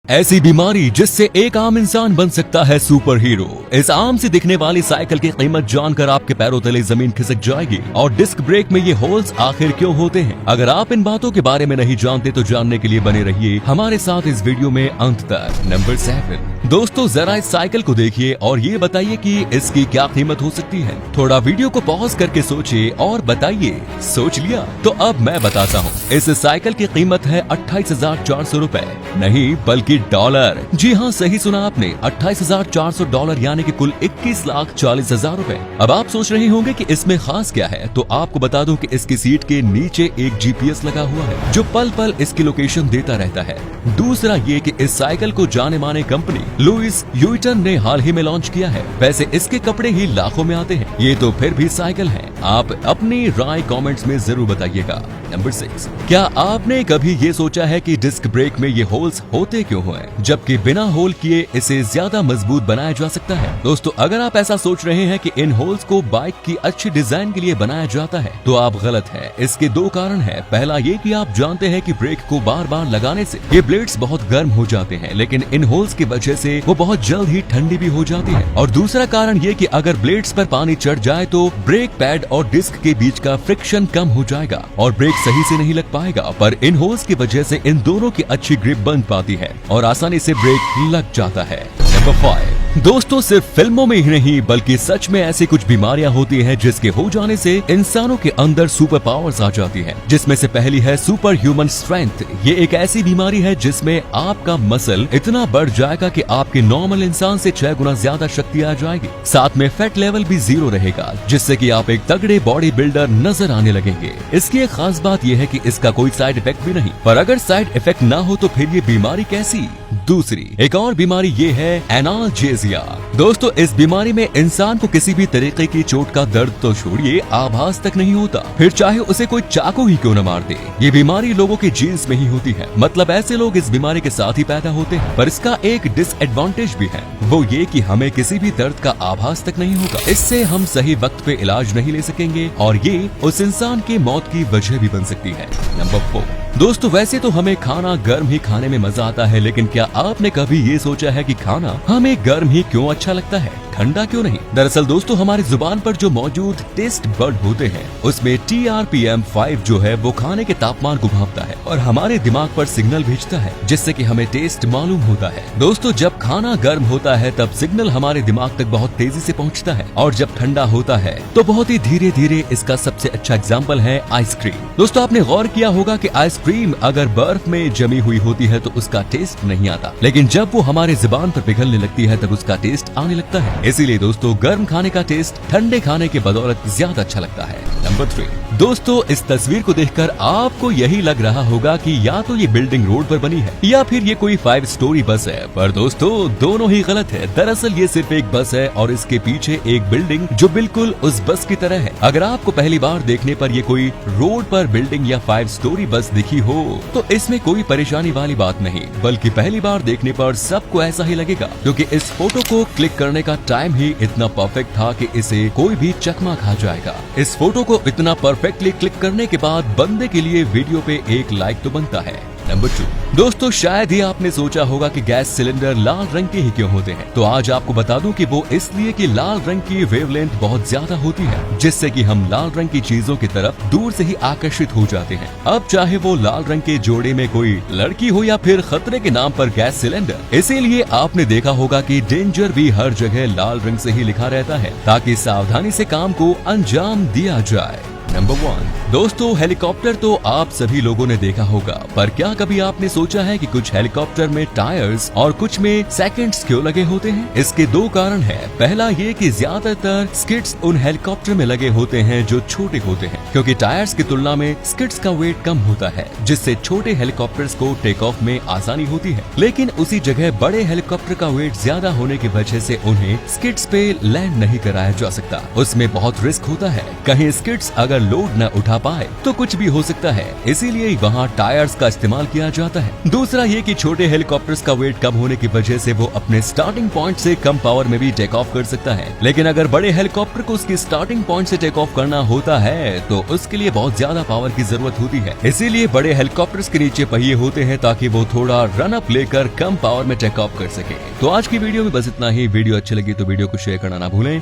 ऐसी बीमारी जिससे एक आम इंसान बन सकता है सुपर हीरो। इस आम से दिखने वाली साइकिल की कीमत जानकर आपके पैरों तले जमीन खिसक जाएगी। और डिस्क ब्रेक में ये होल्स आखिर क्यों होते हैं? अगर आप इन बातों के बारे में नहीं जानते तो जानने के लिए बने रहिए हमारे साथ इस वीडियो में अंत तक। नंबर 7 दोस्तों, जरा इस साइकिल को देखिए और ये बताइए कि इसकी क्या कीमत हो सकती है। थोड़ा वीडियो को पॉज करके सोचिए और बताइए। सोच लिया? तो अब मैं बताता हूँ। इस साइकिल की कीमत है 28,400 रूपए, नहीं बल्कि डॉलर। जी हाँ, सही सुना आपने, 28,400 डॉलर यानी कि कुल 21,40,000 रूपए। अब आप सोच रहे होंगे कि इसमें खास क्या है, तो आपको बता दूं कि इसकी सीट के नीचे एक GPS लगा हुआ है जो पल पल इसकी लोकेशन देता रहता है। दूसरा ये कि इस साइकिल को जाने माने कंपनी लुइस व्युइटन ने हाल ही में लॉन्च किया है। वैसे इसके कपड़े ही लाखों में आते हैं, ये तो फिर भी साइकिल है। आप अपनी राय कमेंट्स में जरूर बताइएगा। नंबर 6, क्या आपने कभी ये सोचा है कि डिस्क ब्रेक में ये होल्स होते क्यों हैं, जबकि बिना होल किए इसे ज्यादा मजबूत बनाया जा सकता है? दोस्तों, अगर आप ऐसा सोच रहे हैं कि इन होल्स को बाइक की अच्छी डिजाइन के लिए बनाया जाता है तो आप गलत है। इसके दो कारण है। पहला ये कि आप जानते हैं कि ब्रेक को बार बार लगाने से ये ब्लेड्स बहुत गर्म हो जाते हैं, लेकिन इन होल्स की वजह से वो बहुत जल्द ही ठंडी भी हो जाती है। और दूसरा कारण ये कि अगर ब्लेड्स पर पानी चढ़ जाए तो ब्रेक पैड और डिस्क के बीच का फ्रिक्शन कम हो जाएगा और ब्रेक सही से नहीं लग पाएगा। पर इन होल्स की वजह से इन दोनों की अच्छी ग्रिप बन पाती है और आसानी से ब्रेक लग जाता है। नंबर 5 दोस्तों, सिर्फ फिल्मों में ही नहीं बल्कि सच में ऐसी कुछ बीमारियां होती हैं जिसके हो जाने से इंसानों के अंदर सुपर पावर्स आ जाती हैं, जिसमें से पहली है सुपर ह्यूमन स्ट्रेंथ। ये एक ऐसी बीमारी है जिसमें आपका मसल इतना बढ़ जाएगा कि आपके नॉर्मल इंसान से 6 गुना ज्यादा शक्ति आ जाएगी। साथ में फैट लेवल भी 0 रहेगा, जिससे कि आप एक तगड़े बॉडी बिल्डर नजर आने लगेंगे। इसकी एक खास बात यह है कि इसका कोई साइड इफेक्ट भी नहीं। पर अगर साइड इफेक्ट ना हो तो फिर ये बीमारी कैसी? दूसरी एक और बीमारी ये है एनाल्जेसिया। दोस्तों, इस बीमारी में इंसान को किसी भी तरीके की चोट का दर्द तो छोड़िए, आभास तक नहीं होता, फिर चाहे उसे कोई चाकू ही क्यों न मार दे। ये बीमारी लोगों के जीन्स में ही होती है, मतलब ऐसे लोग इस बीमारी के साथ ही पैदा होते हैं। पर इसका एक डिसएडवांटेज भी है, वो ये कि हमें किसी भी दर्द का आभास तक नहीं होगा। इससे हम सही वक्त पे इलाज नहीं ले सकेंगे और ये उस इंसान की मौत की वजह भी बन सकती है। नंबर 4 दोस्तों, वैसे तो हमें खाना गर्म ही खाने में मजा आता है, लेकिन क्या आपने कभी ये सोचा है कि खाना हमें गर्म ही क्यों अच्छा लगता है, ठंडा क्यों नहीं? दरअसल दोस्तों, हमारी जुबान पर जो मौजूद टेस्ट बड होते हैं उसमें TRPM5 जो है वो खाने के तापमान को भांपता है और हमारे दिमाग पर सिग्नल भेजता है, जिससे कि हमें टेस्ट मालूम होता है। दोस्तों, जब खाना गर्म होता है तब सिग्नल हमारे दिमाग तक बहुत तेजी से पहुंचता है और जब ठंडा होता है तो बहुत ही धीरे धीरे। इसका सबसे अच्छा एग्जाम्पल है आइसक्रीम। दोस्तों, आपने गौर किया होगा कि आइसक्रीम अगर बर्फ में जमी हुई होती है तो उसका टेस्ट नहीं आता, लेकिन जब वो हमारे जुबान पर पिघलने लगती है तब उसका टेस्ट आने लगता है। इसीलिए दोस्तों, गर्म खाने का टेस्ट ठंडे खाने के बदौलत ज्यादा अच्छा लगता है। नंबर 3 दोस्तों, इस तस्वीर को देखकर आपको यही लग रहा होगा कि या तो ये बिल्डिंग रोड पर बनी है या फिर ये कोई 5 स्टोरी बस है। पर दोस्तों, दोनों ही गलत है। दरअसल ये सिर्फ एक बस है और इसके पीछे एक बिल्डिंग जो बिल्कुल उस बस की तरह है। अगर आपको पहली बार देखने पर ये कोई रोड पर बिल्डिंग या 5 स्टोरी बस दिखी हो तो इसमें कोई परेशानी वाली बात नहीं, बल्कि पहली बार देखने पर सबको ऐसा ही लगेगा, क्योंकि इस फोटो को क्लिक करने का टाइम ही इतना परफेक्ट था कि इसे कोई भी चकमा खा जाएगा। इस फोटो को इतना परफेक्टली क्लिक करने के बाद बंदे के लिए वीडियो पे एक लाइक तो बनता है। नंबर 2 दोस्तों, शायद ही आपने सोचा होगा कि गैस सिलेंडर लाल रंग के ही क्यों होते हैं। तो आज आपको बता दूं कि वो इसलिए कि लाल रंग की वेवलेंथ बहुत ज्यादा होती है, जिससे कि हम लाल रंग की चीजों की तरफ दूर से ही आकर्षित हो जाते हैं। अब चाहे वो लाल रंग के जोड़े में कोई लड़की हो या फिर खतरे के नाम पर गैस सिलेंडर। इसीलिए आपने देखा होगा कि डेंजर भी हर जगह लाल रंग से ही लिखा रहता है, ताकि सावधानी से काम को अंजाम दिया जाए। नंबर 1 दोस्तों, हेलीकॉप्टर तो आप सभी लोगों ने देखा होगा, पर क्या कभी आपने सोचा है कि कुछ हेलीकॉप्टर में टायर्स और कुछ में सेकंड्स क्यों लगे होते हैं? इसके दो कारण है। पहला ये कि ज्यादातर स्किड्स उन हेलीकॉप्टर में लगे होते हैं जो छोटे होते हैं, क्योंकि टायर्स की तुलना में स्किड्स का वेट कम होता है, जिससे छोटे हेलीकॉप्टर्स को टेक ऑफ में आसानी होती है। लेकिन उसी जगह बड़े हेलीकॉप्टर का वेट ज्यादा होने की वजह से उन्हें स्किड्स पे लैंड नहीं कराया जा सकता। उसमें बहुत रिस्क होता है, कहीं स्किड्स अगर लोड न उठा पाए तो कुछ भी हो सकता है, इसीलिए वहाँ टायर्स का इस्तेमाल किया जाता है। दूसरा ये कि छोटे हेलीकॉप्टर्स का वेट कम होने की वजह से वो अपने स्टार्टिंग पॉइंट से कम पावर में भी टेक ऑफ कर सकता है, लेकिन अगर बड़े हेलीकॉप्टर को उसकी स्टार्टिंग पॉइंट से टेक ऑफ करना होता है तो उसके लिए बहुत ज्यादा पावर की जरूरत होती है। इसीलिए बड़े हेलीकॉप्टर्स के नीचे पहिए होते हैं ताकि वो थोड़ा रन अप लेकर कम पावर में टेक ऑफ कर सके। तो आज की वीडियो में बस इतना ही। वीडियो अच्छी लगी तो वीडियो को शेयर करना ना भूलें।